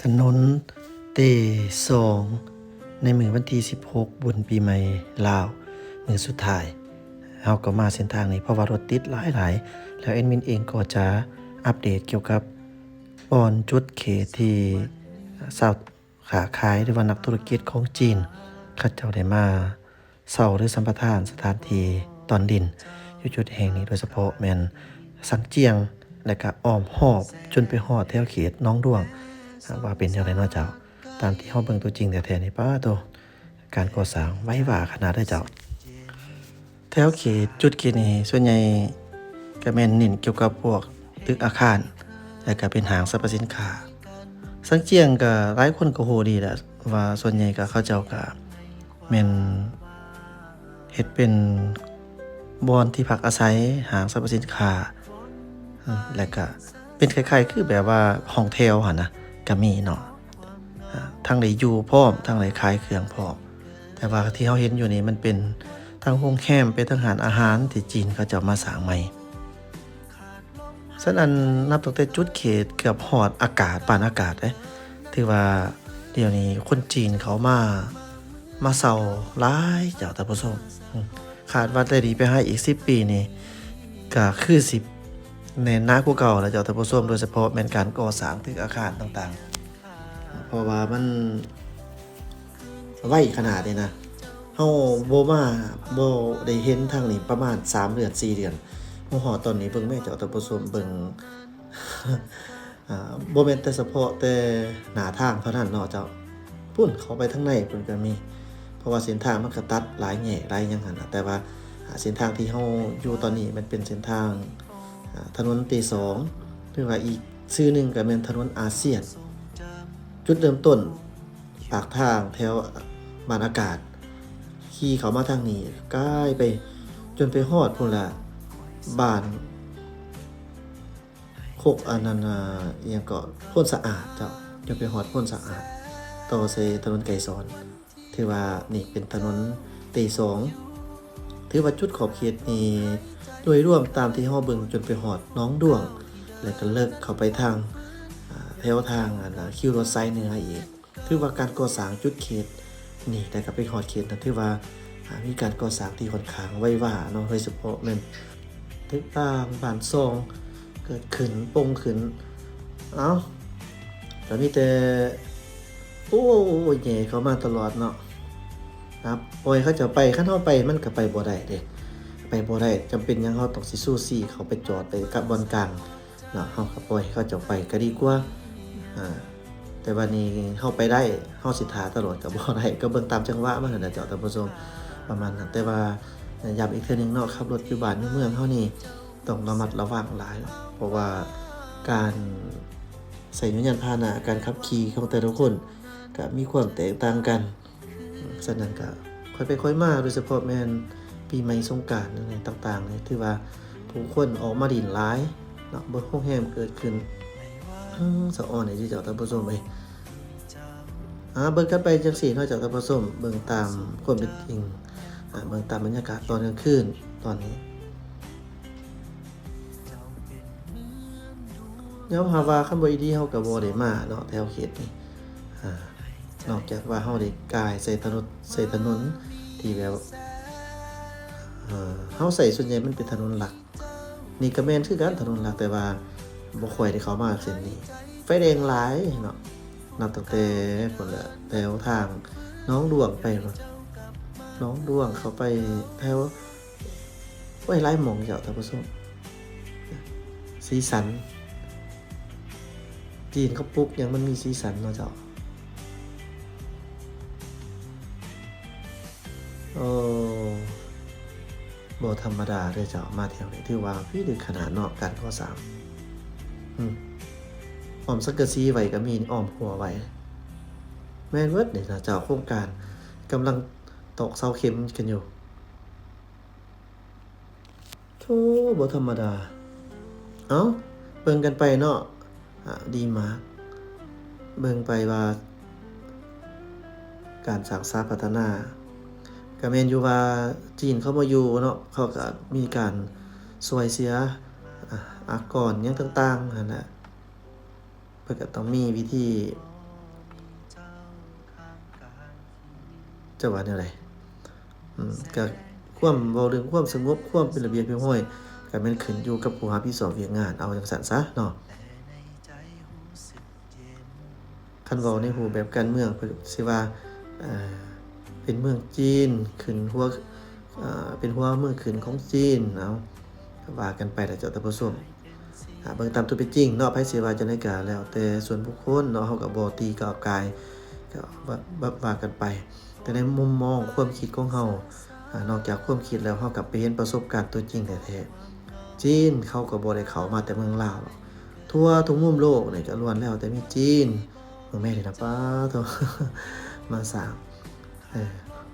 ถนนเตสองในมื้อวันที่16บุญปีใหม่ลาวมื้อสุดท้ายเฮาก็มาเส้นทางนี้เพราะว่ารถติดหลายๆแล้วแอดมินเองก็จะอัปเดตเกี่ยวกับบ่อนจุดเขตที่ชาวค้าขายหรือว่านักธุรกิจของจีนเขาเจ้าได้มาเช่าหรือสัมปทานสถานที่ตอนดินอยู่จุดแห่งนี้โดยเฉพาะแม่นสังเจียงและก็อ้อมรอบจนไปฮอดแถวเขตหนองดวง ว่าเป็นจั่งใดเนาะเจ้าตามที่เฮาเบิ่งตัวจริงแท้ๆนี่ป๊าโตการก่อสร้างไว้หวาขนาดเด้อเจ้าแถวเขตจุดเขตนี้ส่วนใหญ่ก็แม่นเน้นเกี่ยวกับพวกตึกอาคารแล้วก็เป็นห้างสรรพสินค้าสังเจียงก็หลายคนก็ฮู้ดีแหละว่าส่วนใหญ่ก็เขาเจ้าก็แม่นเฮ็ดเป็นบ่อนที่พักอาศัยห้างสรรพสินค้าแล้วก็เป็นคล้ายๆคือแบบว่าห้องแถวหั่นนะ ก็มีเนาะทั้งได้อยู่พร้อมทั้งได้ขายเครื่องพร้อมแต่ว่าที่เราเห็นอยู่นี่มันเป็นทั้งโรงแรมเป็นทั้งร้านอาหารที่จีนเขาจะมาสร้างใหม่ฉะนั้นนับตั้งแต่จุดเขตเกือบฮอดอากาศปานอากาศเด้ถือว่าเดี๋ยวนี้คนจีนเขามาเซาหลายเจ้าท่านผู้ชมคาดว่าได้ดีไปให้อีก10ปีนี่ก็คือสิแน่นหน้ากว่าเก่าแล้วเจ้าท่านผู้ชมโดยเฉพาะแม่นการก่อสร้างตึกอาคารต่างๆเพราะว่ามันไวขนาดนี้นะเฮาบ่ได้เห็นทางนี้ประมาณ3เดือน4เดือนมาฮอดตอนนี้เบิ่งแม่เจ้าท่านผู้ชมเบิ่งบ่แม่นแต่เฉพาะแต่หน้าทางเท่านั้นเนาะเจ้าพุ่นเข้าไปทางในเพิ่นก็มีเพราะว่าเส้นทางมันก็ตัดหลายแง่หลายหยังหั่นน่ะแต่ว่าเส้นทางที่เฮาอยู่ตอนนี้มันเป็นเส้นทางถนนตี2หรือว่าอีกชื่อหนึ่งก็เป็นถนนอาเซียนจุดเริ่มต้นปากทางแถวบ้านอากาศขี่เข้ามาทางนี้ใกล้ไปจนไปฮอดพุ่นละบ้านโคกอันนั้นอิหยังก็พ้นสะอาดเจ้าจนไปฮอดพ้นสะอาดต่อใส่ถนนไกรสอนถือว่านี่เป็นถนนตี2ถือว่าจุดขอบเขตนี้โดยรวมตามที่เฮาเบิ่งจนไปฮอดหนองดวงแล้วก็เลิกเข้าไปทางแถวทางคิวรถไซเหนืออีกถือว่าการก่อสร้างจุดเขตนี่แต่ก็ไปฮอดเขตนั้นถือว่ามีการก่อสร้างที่ค่อนข้างไวหวาเนาะโดยเฉพาะแม่นตึกต่างบ้านซองเกิดขึ้นปงขึ้นเอ้าก็มีแต่โอ้ยแหย่เข้ามาตลอดเนาะครับปล่อยเขาจะไปคันเฮาไปมันก็ไปบ่ได้เด้ไปบ่ได้จำเป็นหยังเฮาต้องสิสู้ซี่เขาไปจอดไปกับบอนกลางเนาะเฮาก็ปล่อยให้เขาเจ้าไปก็ดีกว่าแต่วันนี้เฮาไปได้เฮาสิท่าตลอดก็บ่ได้ก็เบิ่งตามจังหวะมันนั่นแหละเจ้าท่านผู้ชมประมาณนั้นแต่ว่าย้ำอีกเทื่อนึงเนาะขับรถอยู่บ้านอยู่เมืองเฮานี่ต้องระมัดระวังหลายเพราะว่าการใช้ยานพาหนะการขับขี่ของแต่ละคนก็มีความแตกต่างกันฉะนั้นก็ค่อยไปค่อยมาโดยเฉพาะแม่นปีใหม่สงกรานต์อะไรต่างๆนี่ถือว่าผู้คนออกมาดินหลายเนาะบ่โรงแรมเกิดขึ้นสะอ่อนนี่เจ้าท่านผู้ชมเอ้ยเบิ่งกันไปจังซี่เนาะเจ้าท่านผู้ชมเบิ่งตามความเป็นจริงเบิ่งตามบรรยากาศตอนกลางคืนตอนนี้ยามหาว่าคันบ่ดีเฮาก็บ่ได้มาเนาะแถวเขตนี้นอกจากว่าเฮาได้กายใส่ถนนที่แบบเฮาใส่ส่วนใหญ่มันเป็นถนนหลักนี่ก็แม่นคือกันถนนหลักแต่ว่าบ่ค่อยได้เข้ามาเส้นนี้ไฟแดงหลายเนาะนับตั้งแต่พุ่นละแถวทางหนองดวงไปพุ่นหนองดวงเข้าไปแถวโอ้ยหลายหม้องเจ้าท่านผู้ชมสีสันจีนเขาปลูกหยังมันมีสีสันเนาะเจ้าโอ้บ่ธรรมดาเด้อเจ้ามาแถวนี้ถือว่าพี่ดึกขนาดเนาะการก่อสร้างอ้อมสังกะสีไว้ก็มีอ้อมหัวไว้แม่นเบิดนี่นะเจ้าโครงการกำลังตอกเสาเข็มกันอยู่โธ่บ่ธรรมดาเอ้าเบิ่งกันไปเนาะดีมากเบิ่งไปว่าการสร้างสรรค์พัฒนาก็แม่นอยู่ว่าจีนเขามาอยู่เนาะเขาก็มีการช่วยเสียอากรหยังต่างๆนั่นน่ะเพิ่นก็ต้องมีวิธี จะว่าแนวใดก็ความเว้าเรื่องความสงบความเป็นระเบียบเรียบร้อยก็แม่นขึ้นอยู่กับผู้รับผิดชอบเวียกงานเอาจังซั่นซะเนาะคันเว้าในรูปแบบการเมืองเพิ่นสิว่าเอ่อเป็นเมืองจีนขึ้นหัวเป็นหัวเมืองขึ้นของจีนเอาก็ว่ากันไปล่ะเจ้าท่านผู้ชมเบิ่งตามตัวเป็นจริงเนาะไผสิว่าจั่งใดก็แล้วแต่ส่วนบุคคลเนาะเราก็บ่ตีก้าวก่ายก็ว่ากันไปแต่ในมุมมองความคิดของเรานอกจากความคิดแล้วเราก็ไปเห็นประสบการณ์ตัวจริงแท้ๆจีนเขาก็บ่ได้เข้ามาแต่เมืองลาวหรอกทั่วทุกมุมโลกนี่ก็ล้วนแล้วแต่มีจีนเมืองแม่นี่นะป๊าโธ่ มาสร้าง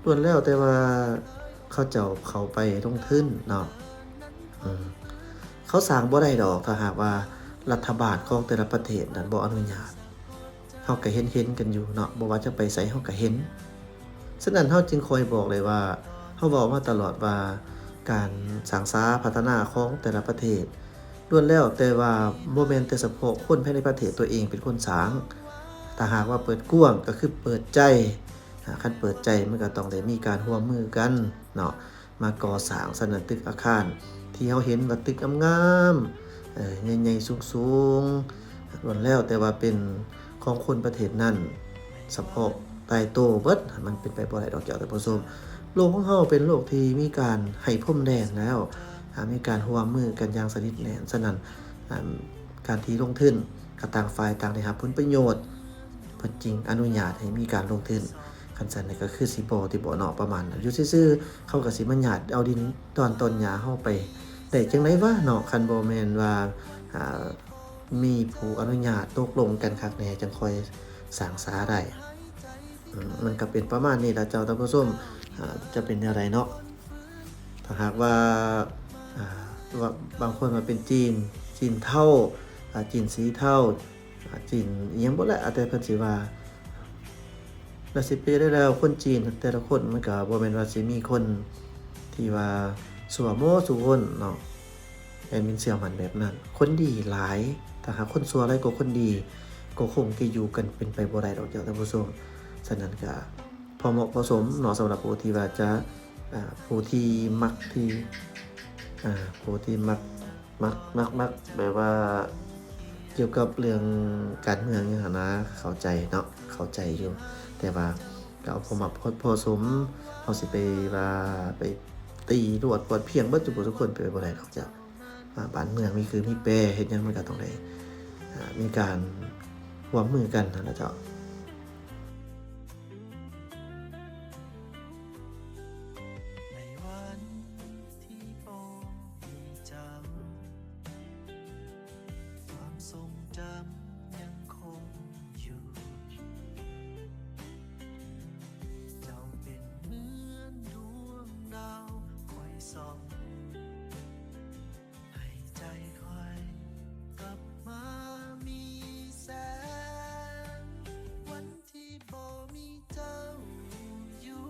ล้วนแล้วแต่ว่าเขาเจ้าเข้าไปลงทุนเนาะอืมเขาสร้างบ่ได้ดอกถ้าหากว่ารัฐบาลของแต่ละประเทศนั้นบ่อนุญาตเราก็เห็นๆกันอยู่เนาะบ่ว่าจะไปไสเราก็เห็นฉะนั้นเราจึงคอยบอกเลยว่าเราเว้ามาตลอดว่าการสร้างสาพัฒนาของแต่ละประเทศล้วนแล้วแต่ว่าบ่แม่นแต่เฉพาะคนภายในประเทศตัวเองเป็นคนสร้างถ้าหากว่าเปิดกว้างก็คือเปิดใจคันเปิดใจมันก็ต้องได้มีการร่วมมือกันเนาะมาก่อสร้างสนั่นตึกอาคารที่เราเห็นว่าตึกงามๆใหญ่ๆสูงๆล้วนแล้วแต่ว่าเป็นของคนประเทศนั้นเฉพาะใต้โตเบิดมันเป็นไปบ่ได้ดอกเจ้าท่านผู้ชมโลกของเราเป็นโลกที่มีการให้พรมแดนแล้วมีการร่วมมือกันอย่างสนิทแน่นฉะนั้นการที่ลงทุนก็ต่างฝ่ายต่างได้รับผลประโยชน์เพิ่นจึงอนุญาตให้มีการลงทุนคันซั่นนี่ก็คือสิบ่ที่บ่เนาะประมาณนั้นอยู่ซื่อๆเขาก็สิมาญาตเอาดินตอนต้นหญ้าเฮาไปได้จังได๋วะเนาะคันบ่แม่นว่าอ่ามีผู้อนุญาตตกลงกันคักแน่จังค่อยสร้างสาได้มันก็เป็นประมาณนี้ล่ะเจ้าท่านผู้ชมจะเป็นแนวใดเนาะถ้าหากว่าอ่าว่าบางคนว่าเป็นจีนเฒ่าจีนสีเทาจีนอิหยังบ่แหละแต่เพิ่นสิว่าแล้วสิไปได้แล้วคนจีนแต่ละคนมันก็บ่แม่นว่าสิมีคนที่ว่าสั่วโมซุคนเนาะแอดมินเชื่อมั่นแบบนั้นคนดีหลายถ้าหากคนสั่วหลายกว่าคนดีก็คงจะอยู่กันเป็นไปบ่ได้ดอกเจ้าท่านผู้ชมฉะนั้นก็พอเหมาะพอสมเนาะสำหรับผู้ที่ว่าจะผู้ที่มักที่ผู้ที่มักแบบว่าเกี่ยวกับเรื่องการเมืองอย่างนั้นนะเข้าใจเนาะเข้าใจอยู่แต่ว่าก็เอาพอเหมาะพอสมเฮาสิไปว่าไปตีรวดปวดเพียงเบิดทุกคนไปบ่ได้ดอกจ้ะบ้านเมืองมีคือมีแปรเฮ็ดหยังมันก็ต้องได้มีการร่วมมือกันนั่นล่ะเจ้าทรงจำยังคงอยู่เจ้าเป็นเหมือนดวงดาวคอยส่องให้ใจคอยกลับมามีแสงวันที่บ่มีเจ้าอยู่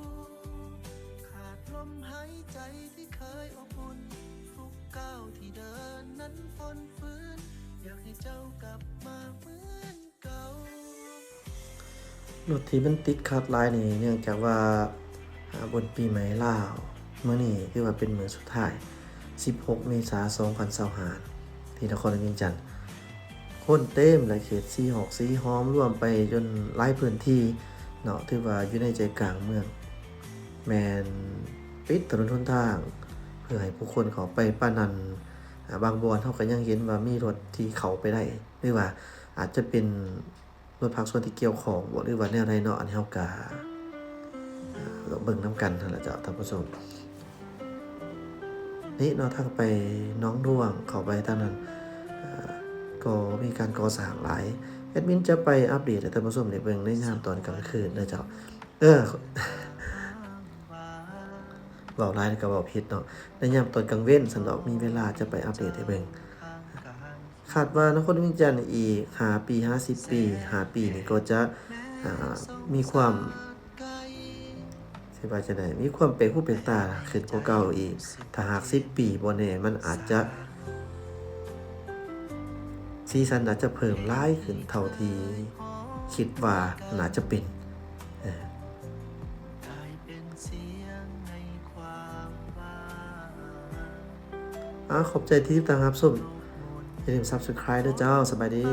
ขาดลมหายใจที่เคยอบอุ่นทุกก้าวที่เดินนั้นฝนฟื้นอยากให้เจ้ากลับมาเหมือนเก่ารถที่มันติดขัดหลายนี่เนื่องจากว่าบนปีใหม่ลาวมื้อนี้ถือว่าเป็นมื้อสุดท้าย16เมษายน2025ที่นครเวียงจันทน์คนเต็มหลายเขตสีหอกสีหอมรวมไปจนหลายพื้นที่เนาะถือว่าอยู่ในใจกลางเมืองแม่นปิดถนนหนทางเพื่อให้ผู้คนเข้าไปปานนั้นบางบ่อนเราก็ยังเห็นว่ามีรถที่เข้าไปได้หรือว่าอาจจะเป็นรถภาคส่วนที่เกี่ยวข้องบ่หรือว่าแนวใดเนาะอันนี้เราก็เบิ่งนำกันนั่นล่ะเจ้าท่านผู้ชมนี่เนาะทางไปหนองด้วงเข้าไปทางนั้นก็มีการก่อสร้างหลายแอดมินจะไปอัปเดตให้ท่านผู้ชมได้เบิ่งในยามตอนกลางคืนเด้อเจ้าเว้าหลายก็เว้าผิดเนาะในยามตอนกลางเว้นซั่นดอกมีเวลาจะไปอัปเดตให้เบิ่งคาดว่านครเวียงจันทน์อีก5ปี50ปี5ปีนี่ก็จะมีความสิว่าจั่งใดมีความเป็นหูเป็นตาขึ้นกว่าเก่าอีกถ้าหาก10ปีบ่แน่มันอาจจะสีสันอาจจะเพิ่มหลายขึ้นเท่าที่คิดว่าน่าจะเป็น ขอบใจที่ติดตามรับชมอย่าลืม Subscribe ด้วยเจ้าสบายดี